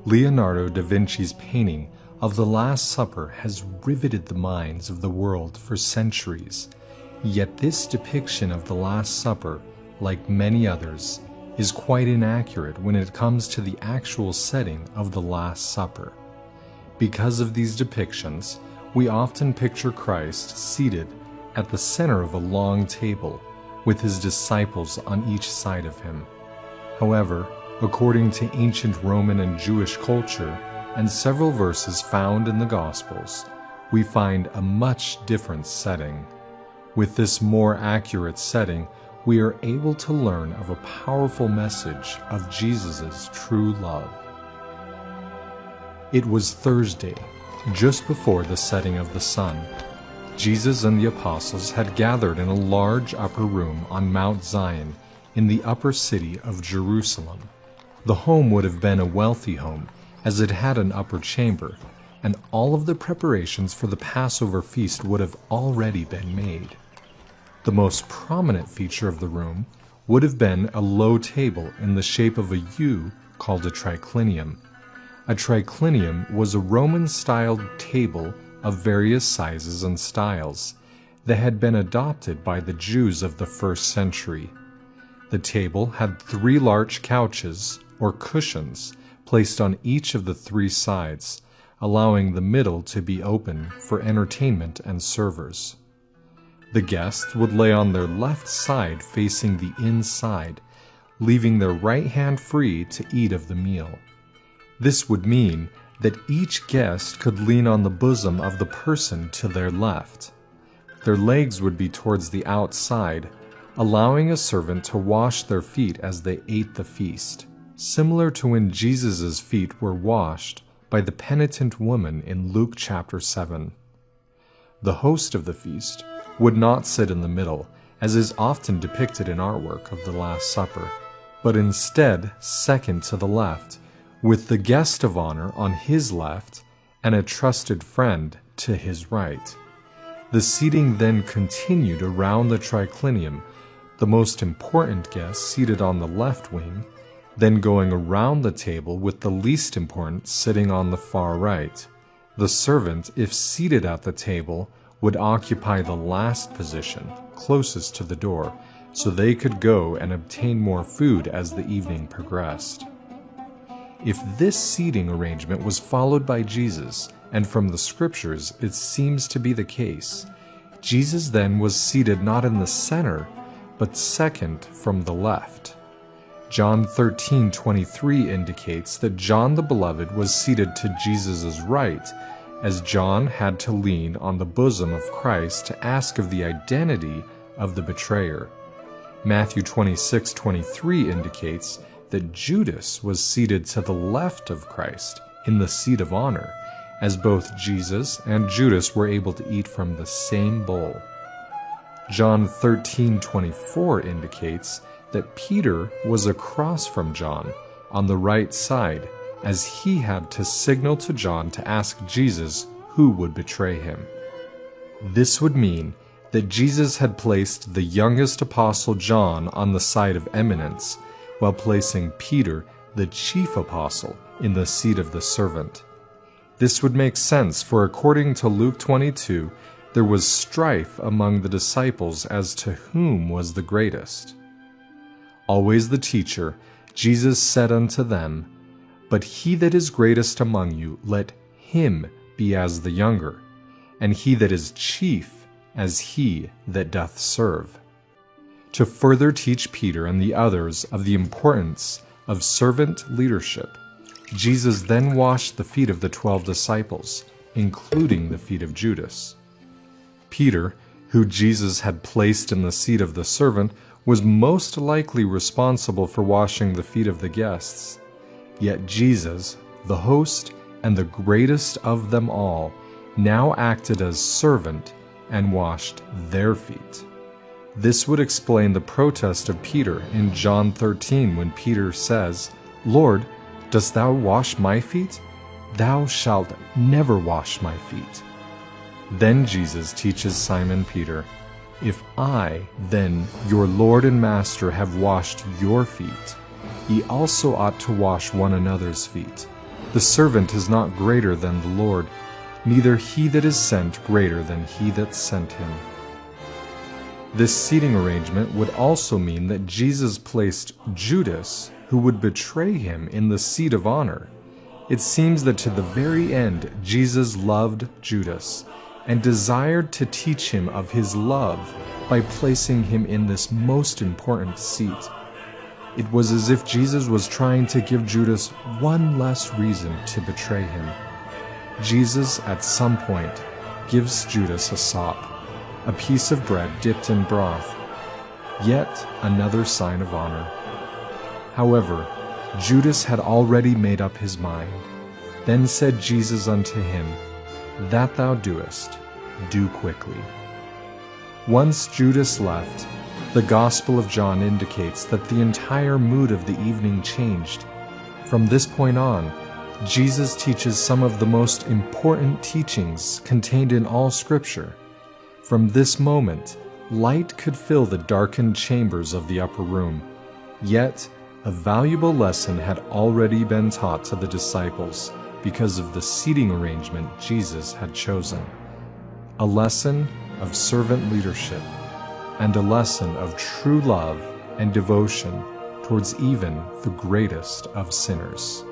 Leonardo da Vinci's painting of the Last Supper has riveted the minds of the world for centuries. Yet this depiction of the Last Supper, like many others, is quite inaccurate when it comes to the actual setting of the Last Supper. Because of these depictions, we often picture Christ seated at the center of a long table, with his disciples on each side of him. However, according to ancient Roman and Jewish culture, and several verses found in the Gospels, we find a much different setting. With this more accurate setting, we are able to learn of a powerful message of Jesus' true love. It was Thursday, just before the setting of the sun. Jesus and the apostles had gathered in a large upper room on Mount Zion in the upper city of Jerusalem. The home would have been a wealthy home, as it had an upper chamber, and all of the preparations for the Passover feast would have already been made. The most prominent feature of the room would have been a low table in the shape of a U called a triclinium. A triclinium was a Roman-styled table of various sizes and styles that had been adopted by the Jews of the first century. The table had 3 large couches, or cushions, placed on each of the 3 sides, allowing the middle to be open for entertainment and servers. The guests would lay on their left side facing the inside, leaving their right hand free to eat of the meal. This would mean that each guest could lean on the bosom of the person to their left. Their legs would be towards the outside, allowing a servant to wash their feet as they ate the feast, similar to when Jesus' feet were washed by the penitent woman in Luke chapter 7. The host of the feast would not sit in the middle, as is often depicted in artwork of the Last Supper, but instead second to the left, with the guest of honor on his left and a trusted friend to his right. The seating then continued around the triclinium, the most important guest seated on the left wing, then going around the table with the least important sitting on the far right. The servant, if seated at the table, would occupy the last position, closest to the door, so they could go and obtain more food as the evening progressed. If this seating arrangement was followed by Jesus, and from the scriptures it seems to be the case, Jesus then was seated not in the center, but second from the left. John 13:23 indicates that John the Beloved was seated to Jesus' right, as John had to lean on the bosom of Christ to ask of the identity of the betrayer. Matthew 26:23 indicates that Judas was seated to the left of Christ in the seat of honor, as both Jesus and Judas were able to eat from the same bowl. John 13:24 indicates that Peter was across from John on the right side, as he had to signal to John to ask Jesus who would betray him. This would mean that Jesus had placed the youngest apostle John on the side of eminence, while placing Peter, the chief apostle, in the seat of the servant. This would make sense, for according to Luke 22, there was strife among the disciples as to whom was the greatest. Always the teacher, Jesus said unto them, "But he that is greatest among you, let him be as the younger, and he that is chief as he that doth serve." To further teach Peter and the others of the importance of servant leadership, Jesus then washed the feet of the 12 disciples, including the feet of Judas. Peter, who Jesus had placed in the seat of the servant, was most likely responsible for washing the feet of the guests. Yet Jesus, the host and the greatest of them all, now acted as servant and washed their feet. This would explain the protest of Peter in John 13 when Peter says, "Lord, dost thou wash my feet? Thou shalt never wash my feet." Then Jesus teaches Simon Peter, "If I, then, your Lord and Master, have washed your feet, ye also ought to wash one another's feet. The servant is not greater than the Lord, neither he that is sent greater than he that sent him. This seating arrangement would also mean that Jesus placed Judas, who would betray him, in the seat of honor. It seems that to the very end, Jesus loved Judas and desired to teach him of his love by placing him in this most important seat. It was as if Jesus was trying to give Judas one less reason to betray him. Jesus, at some point, gives Judas a sop, a piece of bread dipped in broth, yet another sign of honor. However, Judas had already made up his mind. Then said Jesus unto him, That thou doest, do quickly. Once Judas left, the Gospel of John indicates that the entire mood of the evening changed. From this point on, Jesus teaches some of the most important teachings contained in all Scripture. From this moment, light could fill the darkened chambers of the upper room. Yet, a valuable lesson had already been taught to the disciples because of the seating arrangement Jesus had chosen. A lesson of servant leadership, and a lesson of true love and devotion towards even the greatest of sinners.